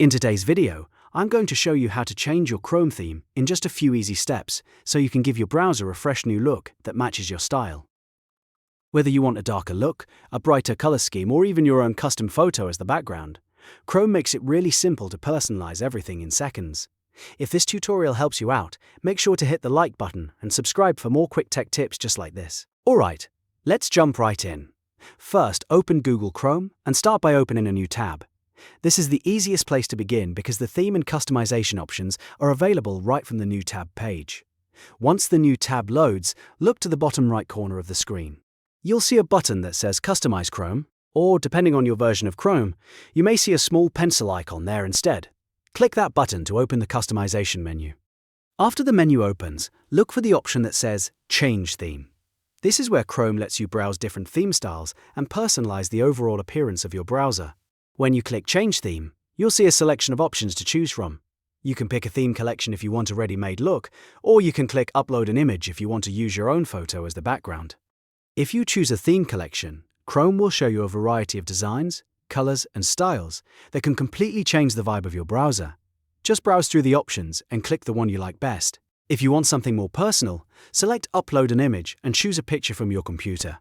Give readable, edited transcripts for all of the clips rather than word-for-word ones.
In today's video, I'm going to show you how to change your Chrome theme in just a few easy steps so you can give your browser a fresh new look that matches your style. Whether you want a darker look, a brighter color scheme, or even your own custom photo as the background, Chrome makes it really simple to personalize everything in seconds. If this tutorial helps you out, make sure to hit the like button and subscribe for more quick tech tips just like this. Alright, let's jump right in. First, open Google Chrome and start by opening a new tab. This is the easiest place to begin because the theme and customization options are available right from the new tab page. Once the new tab loads, look to the bottom right corner of the screen. You'll see a button that says Customize Chrome, or depending on your version of Chrome, you may see a small pencil icon there instead. Click that button to open the customization menu. After the menu opens, look for the option that says Change Theme. This is where Chrome lets you browse different theme styles and personalize the overall appearance of your browser. When you click Change Theme, you'll see a selection of options to choose from. You can pick a theme collection if you want a ready-made look, or you can click Upload an image if you want to use your own photo as the background. If you choose a theme collection, Chrome will show you a variety of designs, colors, and styles that can completely change the vibe of your browser. Just browse through the options and click the one you like best. If you want something more personal, select Upload an image and choose a picture from your computer.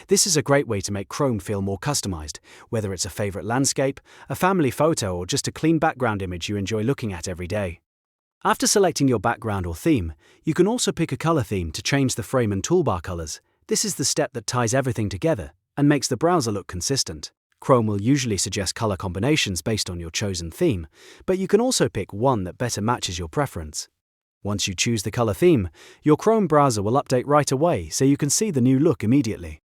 This is a great way to make Chrome feel more customized, whether it's a favorite landscape, a family photo, or just a clean background image you enjoy looking at every day. After selecting your background or theme, you can also pick a color theme to change the frame and toolbar colors. This is the step that ties everything together and makes the browser look consistent. Chrome will usually suggest color combinations based on your chosen theme, but you can also pick one that better matches your preference. Once you choose the color theme, your Chrome browser will update right away so you can see the new look immediately.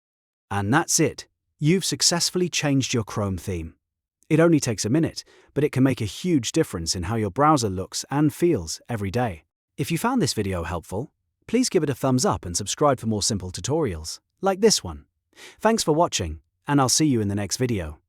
And that's it. You've successfully changed your Chrome theme. It only takes a minute, but it can make a huge difference in how your browser looks and feels every day. If you found this video helpful, please give it a thumbs up and subscribe for more simple tutorials, like this one. Thanks for watching, and I'll see you in the next video.